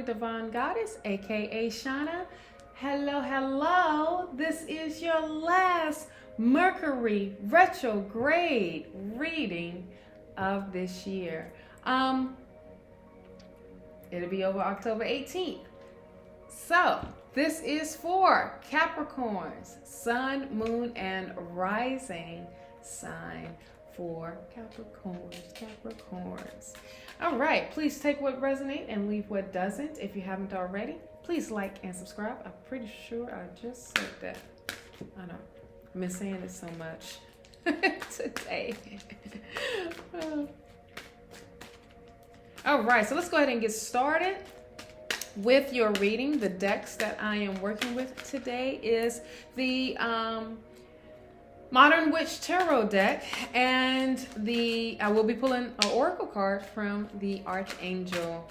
Naturally Divine Goddess, aka Shauna. Hello, hello. This is your last Mercury Retrograde reading of this year. It'll be over October 18th. So, this is for Capricorns, Sun, Moon, and Rising sign for Capricorns. All right, please take what resonates and leave what doesn't. If you haven't already, please like and subscribe. I'm pretty sure I just said that. I know, I've been saying it so much today. All right, so let's go ahead and get started with your reading. The decks that I am working with today is the Modern Witch Tarot deck, and I will be pulling an oracle card from the Archangel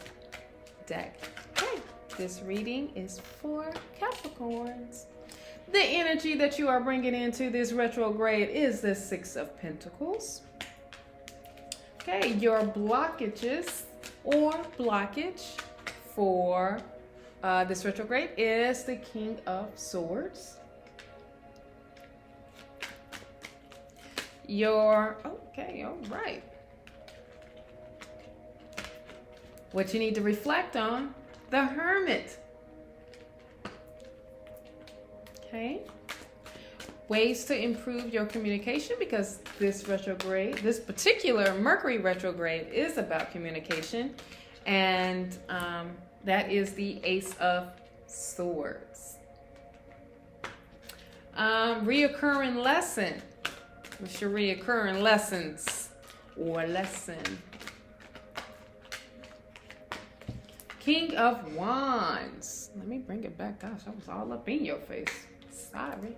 deck. Okay, this reading is for Capricorns. The energy that you are bringing into this retrograde is the Six of Pentacles. Okay, your blockages or blockage for this retrograde is the King of Swords. Okay, all right. What you need to reflect on, the Hermit. Okay. Ways to improve your communication, because this retrograde, this particular Mercury retrograde is about communication. And that is the Ace of Swords. Reoccurring lesson. What's your reoccurring lessons or lesson? King of Wands. Let me bring it back. Gosh, I was all up in your face. Sorry.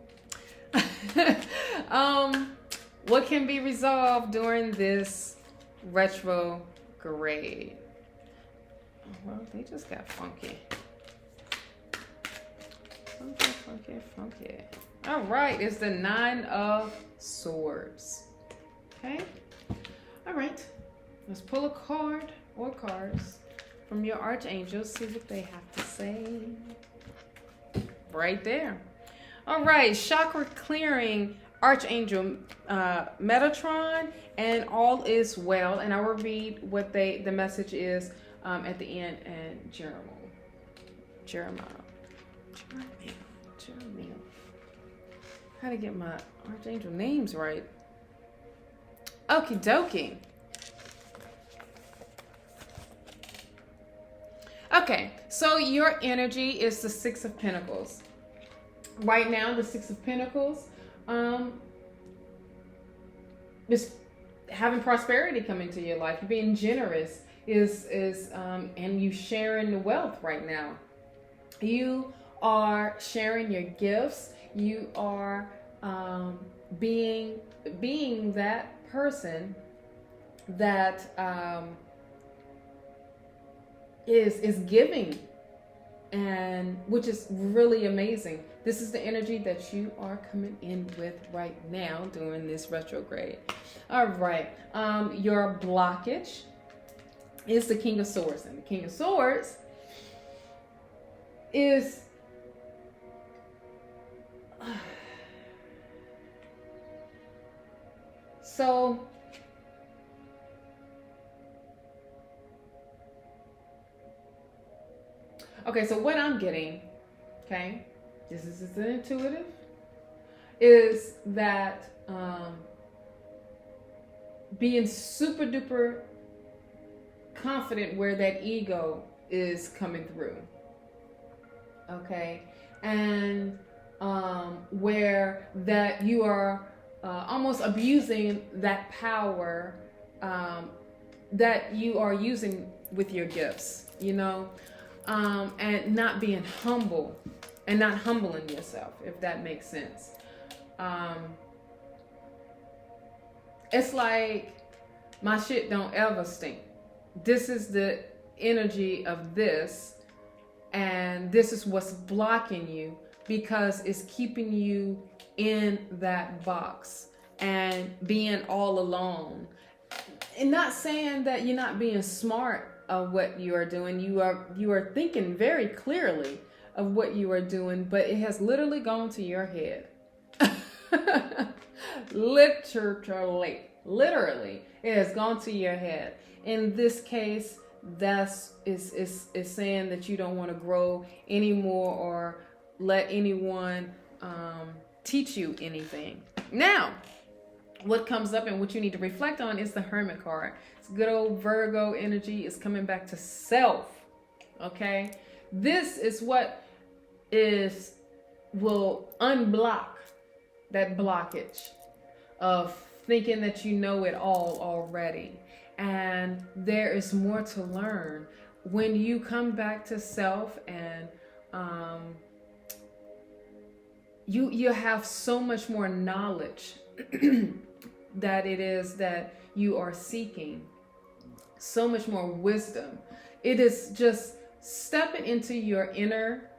What can be resolved during this retrograde? Well, they just got funky. Funky. All right, it's the Nine of Swords. Okay. All right. Let's pull a card or cards from your archangels. See what they have to say. Right there. All right. Chakra clearing Archangel Metatron, and all is well. And I will read what the message is at the end. And Jeremiah. How to get my archangel names right. Okie dokie. Okay, so your energy is the Six of Pentacles. Right now, the Six of Pentacles is having prosperity come into your life. You're being generous and you sharing the wealth right now. You are sharing your gifts. You are being that person that is giving, and which is really amazing. This is the energy that you are coming in with right now during this retrograde. All right, your blockage is the King of Swords, and the King of Swords is so okay, so what I'm getting, okay, this is the intuitive, is that being super duper confident where that ego is coming through, okay, and where that you are almost abusing that power that you are using with your gifts, you know, and not being humble and not humbling yourself, if that makes sense. It's like my shit don't ever stink. This is the energy of this, and this is what's blocking you, because it's keeping you in that box and being all alone. And not saying that you're not being smart of what you are doing. You are thinking very clearly of what you are doing, but it has literally gone to your head. Literally, it has gone to your head. In this case, that's is saying that you don't want to grow anymore or let anyone teach you anything. Now, what comes up and what you need to reflect on is the Hermit card. It's good old Virgo energy. Is coming back to self. Okay, this is what will unblock that blockage of thinking that you know it all already. And there is more to learn when you come back to self, and you have so much more knowledge that it is that you are seeking, so much more wisdom. It is just stepping into your inner,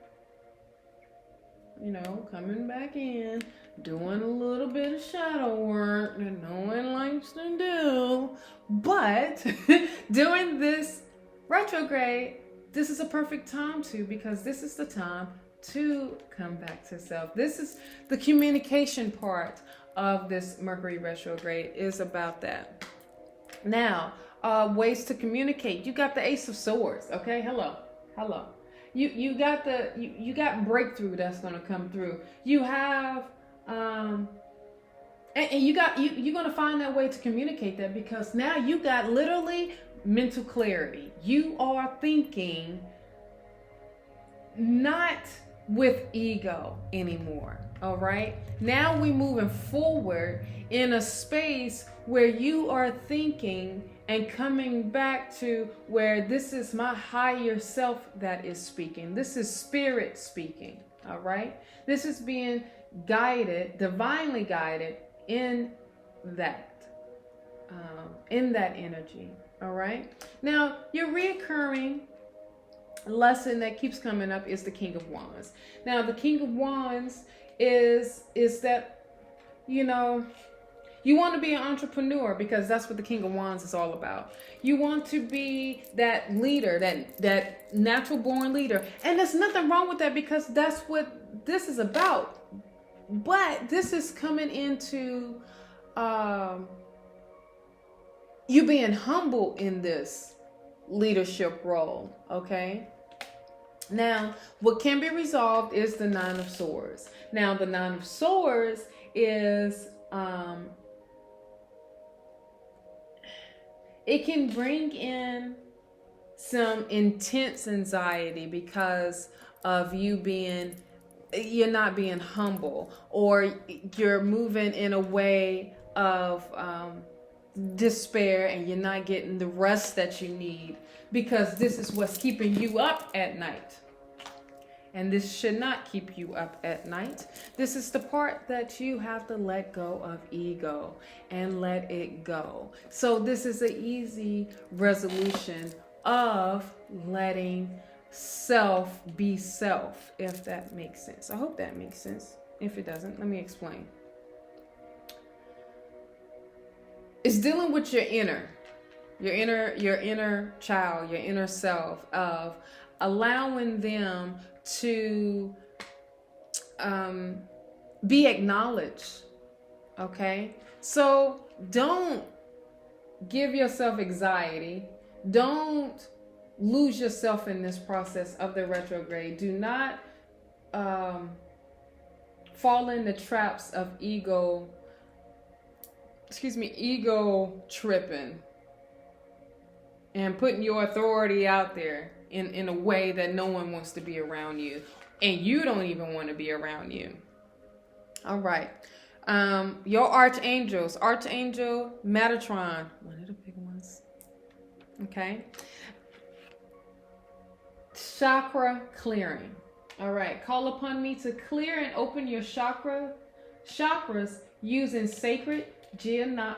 coming back in, doing a little bit of shadow work that no one likes to do. But during this retrograde, this is a perfect time because this is the time to come back to self. This is the communication part of this Mercury retrograde, is about that. Now, ways to communicate. You got the Ace of Swords. Okay, hello. You got breakthrough that's going to come through. You have and you're going to find that way to communicate that, because now you got literally mental clarity. You are thinking not with ego anymore. All right, now we're moving forward in a space where you are thinking and coming back to where this is my higher self that is speaking. This is spirit speaking. All right, this is being guided, divinely guided in that energy. All right, now your reoccurring lesson that keeps coming up is the King of Wands. Now the King of Wands is that you want to be an entrepreneur, because that's what the King of Wands is all about. You want to be that leader, that natural born leader, and there's nothing wrong with that, because that's what this is about. But this is coming into you being humble in this leadership role. Okay, now what can be resolved is the Nine of Swords. Now the Nine of Swords is it can bring in some intense anxiety because of you're not being humble, or you're moving in a way of despair, and you're not getting the rest that you need, because this is what's keeping you up at night. And this should not keep you up at night. This is the part that you have to let go of ego and let it go. So this is an easy resolution of letting self be self, if that makes sense. I hope that makes sense. If it doesn't, let me explain. It's dealing with your inner child, your inner self, of allowing them to be acknowledged. Okay, so don't give yourself anxiety. Don't lose yourself in this process of the retrograde. Do not fall in the traps of ego tripping and putting your authority out there in a way that no one wants to be around you, and you don't even want to be around you. All right, your archangels, Archangel Metatron, one of the big ones. Okay, chakra clearing. All right, call upon me to clear and open your chakras using sacred geometric,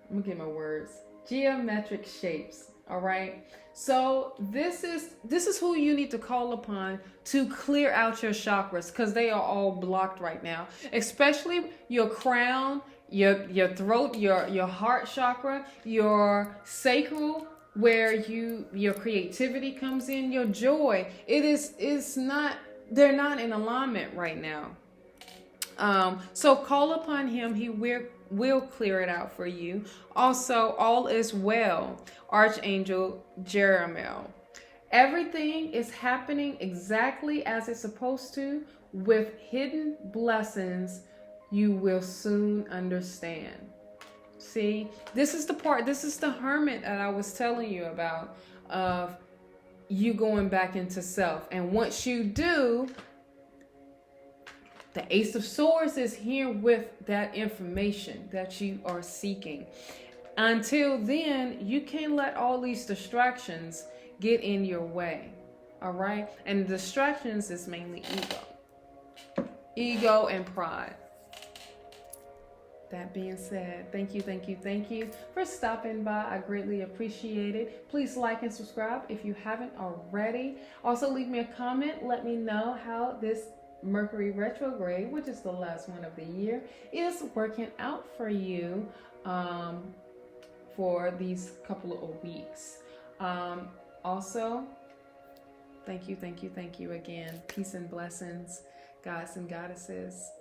I'm gonna get my words, geometric shapes. All right, so this is who you need to call upon to clear out your chakras, because they are all blocked right now, especially your crown your throat, your heart chakra, your sacral, where your creativity comes in, your joy. It's not, they're not in alignment right now. So call upon him. He will clear it out for you. Also, all is well, Archangel Jeremiel. Everything is happening exactly as it's supposed to, with hidden blessings you will soon understand. See, this is the part, this is the hermit that I was telling you about, of you going back into self. And once you do, the Ace of Swords is here with that information that you are seeking. Until then, you can't let all these distractions get in your way. All right? And distractions is mainly ego and pride. That being said, thank you for stopping by. I greatly appreciate it. Please like and subscribe if you haven't already. Also, leave me a comment. Let me know how this Mercury Retrograde, which is the last one of the year, is working out for you for these couple of weeks. Also, thank you again. Peace and blessings, gods and goddesses.